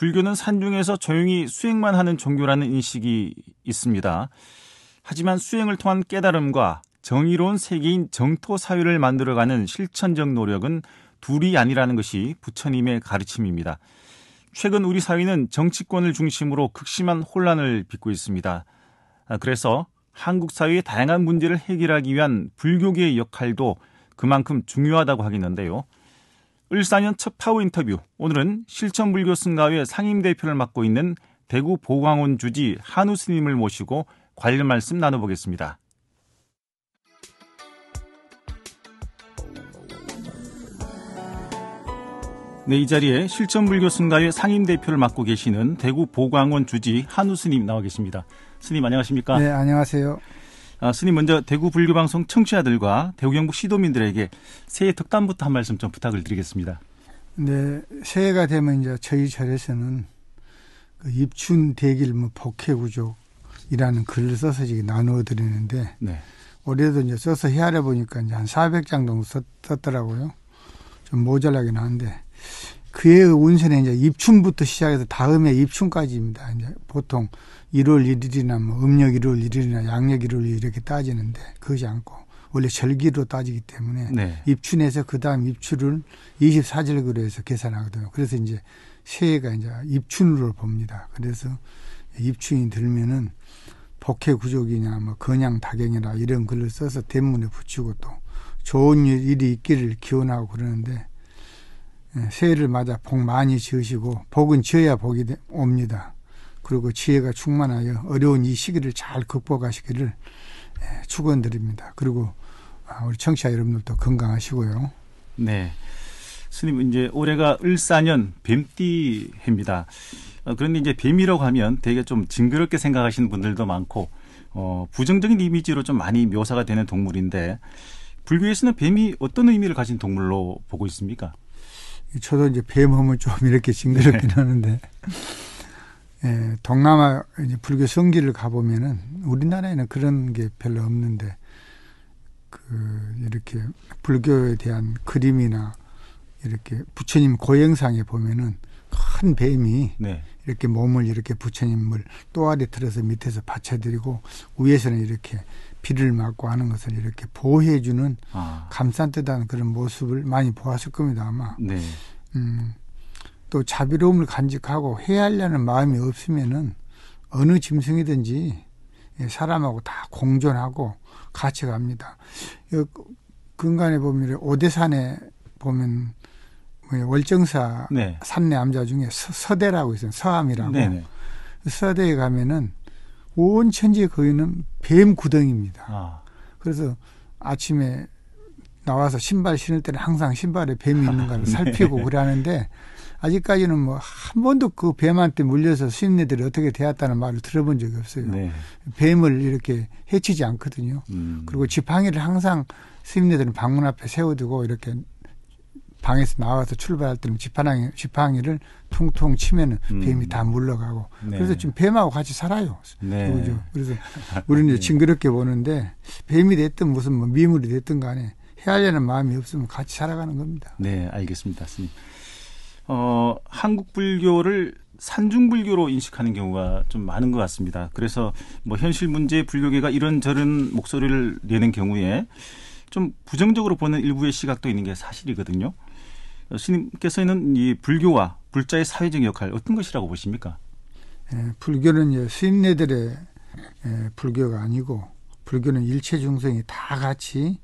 불교는 산중에서 조용히 수행만 하는 종교라는 인식이 있습니다. 하지만 수행을 통한 깨달음과 정의로운 세계인 정토 사회를 만들어가는 실천적 노력은 둘이 아니라는 것이 부처님의 가르침입니다. 최근 우리 사회는 정치권을 중심으로 극심한 혼란을 빚고 있습니다. 그래서 한국 사회의 다양한 문제를 해결하기 위한 불교계의 역할도 그만큼 중요하다고 하겠는데요. 을사년 첫 파워 인터뷰. 오늘은 실천불교 승가회 상임대표를 맡고 있는 대구 보광원 주지 한우 스님을 모시고 관련 말씀 나눠보겠습니다. 네, 이 자리에 실천불교 승가회 상임대표를 맡고 계시는 대구 보광원 주지 한우 스님 나와 계십니다. 스님 안녕하십니까? 네, 안녕하세요. 스님 먼저 대구 불교방송 청취자들과 대구 경북 시도민들에게 새해 덕담부터 한 말씀 좀 부탁을 드리겠습니다. 네, 새해가 되면 이제 저희 절에서는 그 입춘 대길 복회구족이라는 글을 써서 지금 나누어 드리는데 네. 올해도 이제 써서 헤아려 보니까 이제 한 400장 정도 썼더라고요. 좀 모자라긴 한데 그의 운세는 이제 입춘부터 시작해서 다음에 입춘까지입니다. 이제 보통 1월 1일이나 뭐 음력 1월 1일이나 양력 1월 1일 이렇게 따지는데 그것이 않고 원래 절기로 따지기 때문에 네. 입춘에서 그 다음 입춘을 24절기로 해서 계산하거든요. 그래서 이제 새해가 이제 입춘으로 봅니다. 그래서 입춘이 들면은 복회구족이냐 뭐 건양다경이라 이런 글을 써서 대문에 붙이고 또 좋은 일이 있기를 기원하고 그러는데 새해를 맞아 복 많이 지으시고 복은 지어야 복이 옵니다. 그리고 지혜가 충만하여 어려운 이 시기를 잘 극복하시기를 축원드립니다. 그리고 우리 청취자 여러분들도 건강하시고요. 네, 스님 이제 올해가 을사년 뱀띠 해입니다. 그런데 이제 뱀이라고 하면 되게 좀 징그럽게 생각하시는 분들도 많고 부정적인 이미지로 좀 많이 묘사가 되는 동물인데 불교에서는 뱀이 어떤 의미를 가진 동물로 보고 있습니까? 저도 이제 뱀 하면 좀 이렇게 징그럽긴 네. 하는데 동남아 이제 불교 성지를 가보면은 우리나라에는 그런 게 별로 없는데 이렇게 불교에 대한 그림이나 이렇게 부처님 고행상에 보면은 큰 뱀이 네. 이렇게 몸을 이렇게 부처님을 또아리 틀어서 밑에서 받쳐드리고 위에서는 이렇게 비를 맞고 하는 것을 이렇게 보호해주는 감싼듯한 그런 모습을 많이 보았을 겁니다 아마. 네. 또 자비로움을 간직하고 해하려는 마음이 없으면은 어느 짐승이든지 사람하고 다 공존하고 같이 갑니다. 근간에 보면 오대산에 보면 월정사 네. 산내 암자 중에 서대라고 있어요. 서암이라고. 네네. 서대에 가면은 온 천지에 거기는 뱀 구덩입니다. 그래서 아침에 나와서 신발 신을 때는 항상 신발에 뱀이 있는가를 살피고 네. 그래 하는데 아직까지는 뭐 한 번도 그 뱀한테 물려서 스님네들이 어떻게 되었다는 말을 들어본 적이 없어요. 네. 뱀을 이렇게 해치지 않거든요. 그리고 지팡이를 항상 스님네들은 방문 앞에 세워두고 이렇게 방에서 나와서 출발할 때는 지팡이를 퉁퉁 치면은 뱀이 다 물러가고. 네. 그래서 지금 뱀하고 같이 살아요. 네. 그죠? 그래서 우리는 이제 징그럽게 보는데 뱀이 됐든 무슨 뭐 미물이 됐든 간에 헤아려는 마음이 없으면 같이 살아가는 겁니다. 네, 알겠습니다, 스님. 한국 불교를 산중불교로 인식하는 경우가 좀 많은 것 같습니다. 그래서 뭐 현실 문제 불교계가 이런저런 목소리를 내는 경우에 좀 부정적으로 보는 일부의 시각도 있는 게 사실이거든요. 스님께서는 이 불교와 불자의 사회적 역할 어떤 것이라고 보십니까? 불교는 이제 스님네들의 불교가 아니고 불교는 일체 중생이 다 같이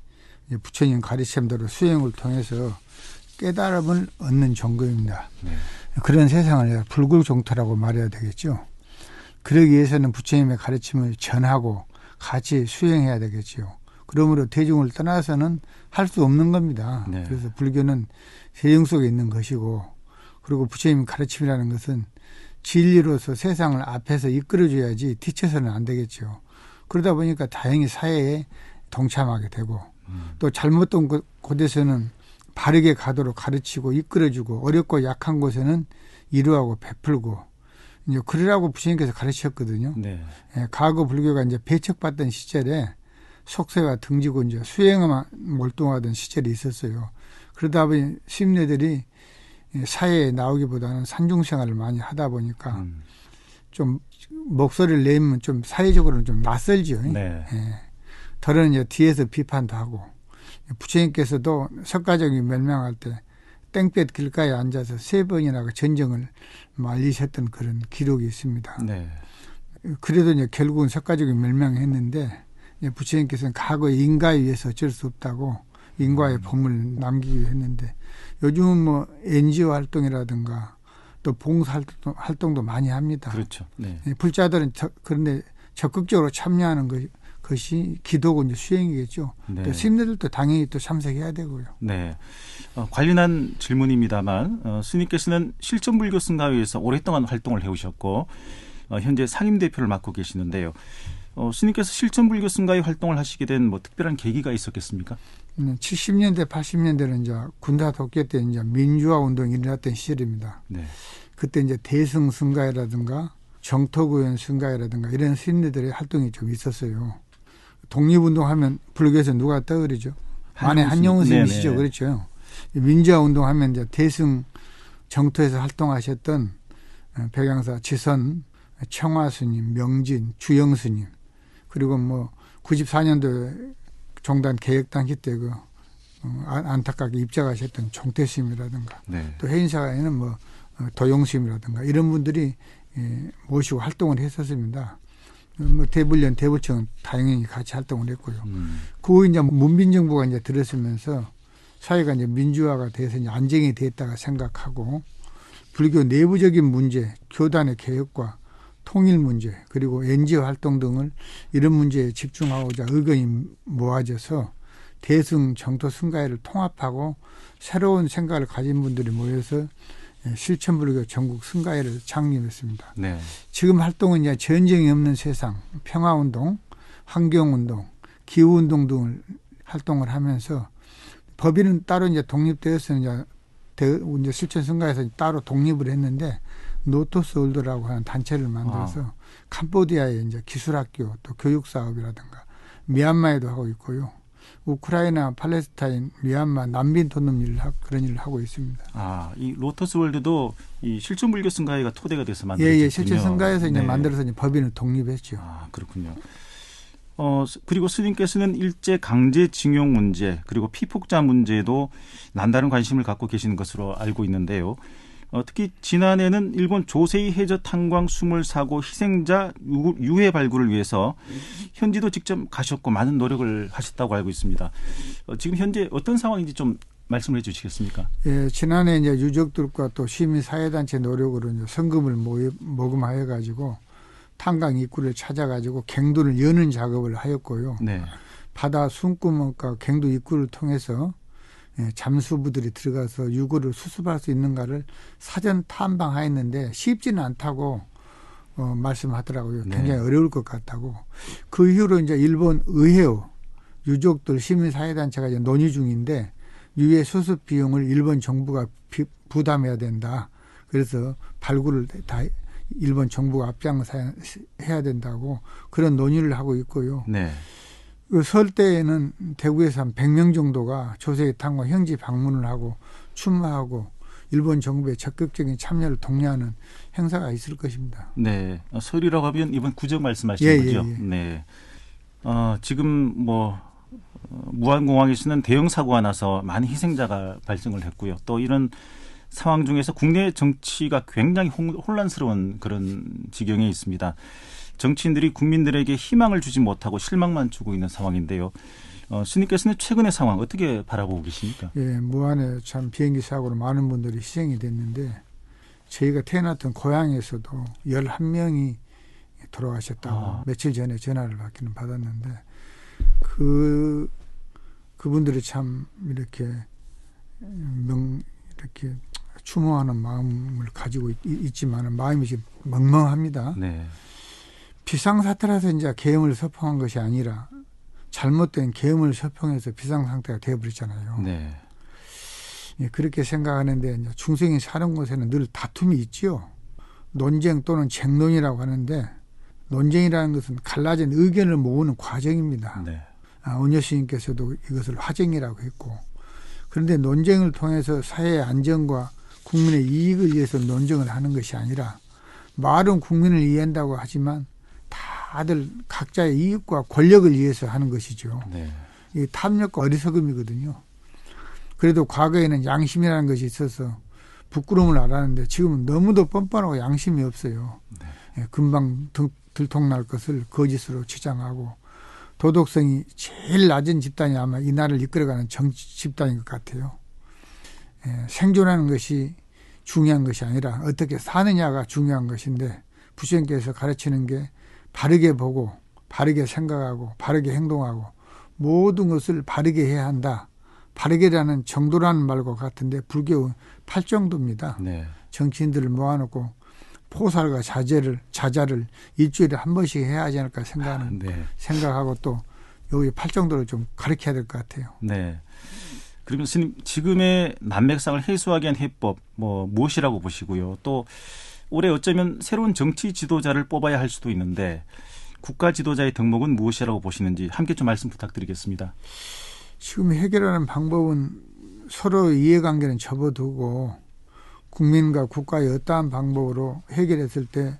부처님 가르침대로 수행을 통해서 깨달음을 얻는 종교입니다. 네. 그런 세상을 불굴종토라고 말해야 되겠죠. 그러기 위해서는 부처님의 가르침을 전하고 같이 수행해야 되겠죠. 그러므로 대중을 떠나서는 할 수 없는 겁니다. 네. 그래서 불교는 세정 속에 있는 것이고 그리고 부처님 가르침이라는 것은 진리로서 세상을 앞에서 이끌어줘야지 뒤쳐서는 안 되겠죠. 그러다 보니까 다행히 사회에 동참하게 되고 또 잘못된 곳에서는 바르게 가도록 가르치고 이끌어주고 어렵고 약한 곳에는 이루하고 베풀고 이제 그러라고 부처님께서 가르치셨거든요. 네. 과거 불교가 이제 배척받던 시절에 속세가 등지고 이제 수행에만 몰두하던 시절이 있었어요. 그러다 보니 스님네들이 사회에 나오기보다는 산중생활을 많이 하다 보니까 좀 목소리를 내면 좀 사회적으로는 좀 낯설죠. 네. 더러는 이제 뒤에서 비판도 하고 부처님께서도 석가적이 멸망할 때 땡볕 길가에 앉아서 3번이나 그 전정을 말리셨던 그런 기록이 있습니다. 네. 그래도 이제 결국은 석가적이 멸망했는데 부처님께서는 과거에 인가에 의해서 어쩔 수 없다고 인과의 법을 남기기로 했는데 요즘은 뭐 NGO 활동이라든가 또 봉사 활동도 많이 합니다. 그렇죠. 네. 불자들은 그런데 적극적으로 참여하는 것이 기도고 이제 수행이겠죠. 네. 또 스님들도 당연히 또 참석해야 되고요. 네. 관련한 질문입니다만 스님께서는 실천불교 승가회에서 오랫동안 활동을 해오셨고 현재 상임대표를 맡고 계시는데요. 스님께서 실천불교 승가회 활동을 하시게 된 뭐 특별한 계기가 있었겠습니까? 70년대, 80년대는 이제 군사 독재 때 이제 민주화 운동이 일어났던 시절입니다. 네. 그때 이제 대승 승가회라든가 정토구현 승가회라든가 이런 스님들의 활동이 좀 있었어요. 독립운동하면 불교에서 누가 떠오르죠? 만해 한용운 스님이시죠. 그렇죠. 민주화 운동하면 이제 대승 정토에서 활동하셨던 백양사 지선, 청화 스님, 명진, 주영 스님, 그리고 뭐 94년도에 종단 개혁당 시대 그 안타깝게 입장하셨던 총태 스님이라든가 네. 또 해인사에는 뭐 도용 스님이라든가 이런 분들이 모시고 활동을 했었습니다. 뭐 대불련, 대부청은 당연히 같이 활동을 했고요. 그 후 이제 문민정부가 이제 들어서면서 사회가 이제 민주화가 돼서 이제 안정이 됐다가 생각하고 불교 내부적인 문제, 교단의 개혁과 통일 문제, 그리고 NGO 활동 등을 이런 문제에 집중하고자 의견이 모아져서 대승 정토 승가회를 통합하고 새로운 생각을 가진 분들이 모여서 실천불교 전국 승가회를 창립했습니다. 네. 지금 활동은 이제 전쟁이 없는 세상, 평화운동, 환경운동, 기후운동 등을 활동을 하면서 법인은 따로 이제 독립되어서 이제 실천승가에서 따로 독립을 했는데 노토스월드라고 하는 단체를 만들어서 캄보디아에 이제 기술학교 또 교육사업이라든가 미얀마에도 하고 있고요. 우크라이나, 팔레스타인, 미얀마, 난민 돕는 일을 그런 일을 하고 있습니다. 이 로터스월드도 이 실천불교 승가회가 토대가 돼서 만들어졌군요. 예, 실천승가에서 이제 만들어서 이제 법인을 독립했죠. 그렇군요. 그리고 스님께서는 일제 강제징용 문제 그리고 피폭자 문제에도 남다른 관심을 갖고 계시는 것으로 알고 있는데요. 특히 지난해는 일본 조세이 해저 탄광 수물 사고 희생자 유해 발굴을 위해서 현지도 직접 가셨고 많은 노력을 하셨다고 알고 있습니다. 지금 현재 어떤 상황인지 좀 말씀을 해주시겠습니까? 예, 지난해 이제 유족들과 또 시민사회단체 노력으로 이제 성금을 모금하여 가지고 탄광 입구를 찾아가지고 갱도를 여는 작업을 하였고요. 네. 바다 숨구멍과 갱도 입구를 통해서 잠수부들이 들어가서 유골을 수습할 수 있는가를 사전 탐방하였는데 쉽지는 않다고 말씀하더라고요. 굉장히 어려울 것 같다고. 그 이후로 이제 일본 의회요 유족들 시민사회단체가 이제 논의 중인데 유해 수습 비용을 일본 정부가 부담해야 된다. 그래서 발굴을 다 일본 정부가 앞장서야 된다고 그런 논의를 하고 있고요. 네. 그 설 때에는 대구에서 한 100명 정도가 조세희 탄광 현지 방문을 하고 추모하고 일본 정부의 적극적인 참여를 독려하는 행사가 있을 것입니다. 네. 설이라고 하면 이번 구정 말씀하시는 거죠? 예. 네. 지금 무안공항에서는 대형 사고가 나서 많은 희생자가 발생을 했고요. 또 이런 상황 중에서 국내 정치가 굉장히 혼란스러운 그런 지경에 있습니다. 정치인들이 국민들에게 희망을 주지 못하고 실망만 주고 있는 상황인데요. 스님께서는 최근의 상황 어떻게 바라보고 계십니까? 예, 무안에 참 비행기 사고로 많은 분들이 희생이 됐는데 저희가 태어났던 고향에서도 11명이 돌아가셨다고 며칠 전에 전화를 받았는데 그분들이 참 이렇게 추모하는 마음을 가지고 있지만 마음이 지금 멍멍합니다. 네. 비상사태라서 이제 계엄을 선포한 것이 아니라 잘못된 계엄을 선포해서 비상상태가 되어버렸잖아요. 네. 예, 그렇게 생각하는데 이제 중생이 사는 곳에는 늘 다툼이 있지요. 논쟁 또는 쟁론이라고 하는데 논쟁이라는 것은 갈라진 의견을 모으는 과정입니다. 네. 원효 스님께서도 이것을 화쟁이라고 했고 그런데 논쟁을 통해서 사회의 안정과 국민의 이익을 위해서 논쟁을 하는 것이 아니라 말은 국민을 이해한다고 하지만 다들 각자의 이익과 권력을 위해서 하는 것이죠. 네. 이 탐욕과 어리석음이거든요. 그래도 과거에는 양심이라는 것이 있어서 부끄러움을 알았는데 지금은 너무도 뻔뻔하고 양심이 없어요. 네. 금방 들통날 것을 거짓으로 치장하고 도덕성이 제일 낮은 집단이 아마 이 나라를 이끌어가는 정치 집단인 것 같아요. 생존하는 것이 중요한 것이 아니라 어떻게 사느냐가 중요한 것인데 부처님께서 가르치는 게 바르게 보고 바르게 생각하고 바르게 행동하고 모든 것을 바르게 해야 한다. 바르게라는 정도라는 말과 같은데 불교 8정도입니다. 네. 정치인들을 모아놓고 포살과 자자를 일주일에 한 번씩 해야 하지 않을까 생각하고 또 여기 8정도를 좀 가르쳐야 될 것 같아요. 네. 그러면 스님 지금의 난맥상을 해소하기 위한 해법 무엇이라고 보시고요. 또 올해 어쩌면 새로운 정치 지도자를 뽑아야 할 수도 있는데 국가 지도자의 덕목은 무엇이라고 보시는지 함께 좀 말씀 부탁드리겠습니다. 지금 해결하는 방법은 서로 이해관계는 접어두고 국민과 국가의 어떠한 방법으로 해결했을 때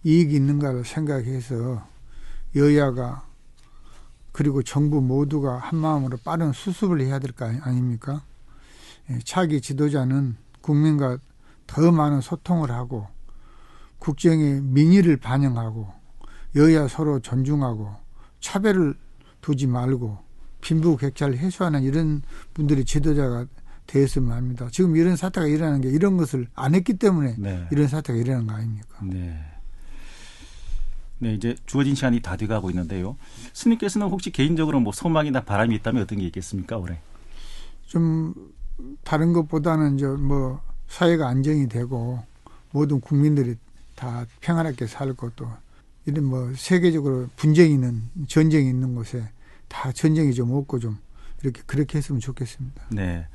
이익이 있는가를 생각해서 여야가 그리고 정부 모두가 한마음으로 빠른 수습을 해야 될 거 아닙니까? 차기 지도자는 국민과 더 많은 소통을 하고 국정의 민의를 반영하고 여야 서로 존중하고 차별을 두지 말고 빈부격차를 해소하는 이런 분들이 지도자가 되었으면 합니다. 지금 이런 사태가 일어나는 게 이런 것을 안 했기 때문에 네. 이런 사태가 일어나는 거 아닙니까? 네. 네, 이제 주어진 시간이 다 돼가고 있는데요. 스님께서는 혹시 개인적으로 소망이나 바람이 있다면 어떤 게 있겠습니까, 올해? 좀 다른 것보다는 사회가 안정이 되고 모든 국민들이 다 평안하게 살고 또 이런 세계적으로 분쟁이 있는 전쟁이 있는 곳에 다 전쟁이 좀 없고 좀 그렇게 했으면 좋겠습니다. 네.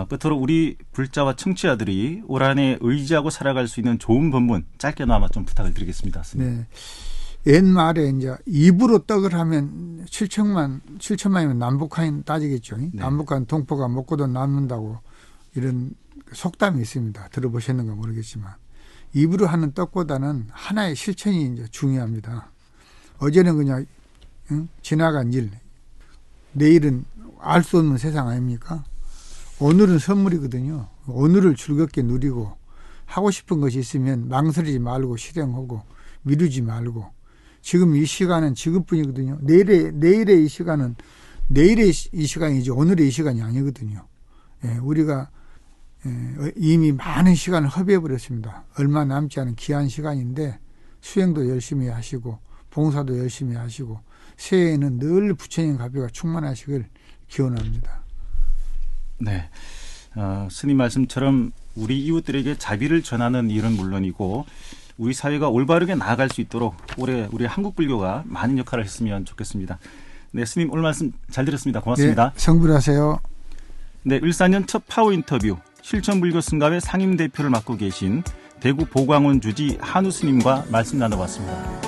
끝으로 우리 불자와 청취자들이 올 한 해 의지하고 살아갈 수 있는 좋은 법문 짧게나마 좀 부탁을 드리겠습니다. 네. 옛말에 이제 입으로 떡을 하면 7천만이면 남북한이 따지겠죠. 네. 남북한 동포가 먹고도 남는다고 이런 속담이 있습니다. 들어보셨는가 모르겠지만 입으로 하는 떡보다는 하나의 실천이 이제 중요합니다. 어제는 그냥 지나간 일, 내일은 알 수 없는 세상 아닙니까? 오늘은 선물이거든요. 오늘을 즐겁게 누리고 하고 싶은 것이 있으면 망설이지 말고 실행하고 미루지 말고 지금 이 시간은 지금뿐이거든요. 내일의 이 시간은 내일의 이 시간이지 오늘의 이 시간이 아니거든요. 우리가 이미 많은 시간을 허비해버렸습니다. 얼마 남지 않은 귀한 시간인데 수행도 열심히 하시고 봉사도 열심히 하시고 새해에는 늘 부처님 가비가 충만하시길 기원합니다. 네, 스님 말씀처럼 우리 이웃들에게 자비를 전하는 일은 물론이고 우리 사회가 올바르게 나아갈 수 있도록 올해 우리 한국 불교가 많은 역할을 했으면 좋겠습니다. 네, 스님 오늘 말씀 잘 들었습니다. 고맙습니다. 네, 성불하세요. 네, 을사년 첫 파워 인터뷰 실천불교 승갑의 상임대표를 맡고 계신 대구 보광원 주지 한우 스님과 말씀 나눠봤습니다.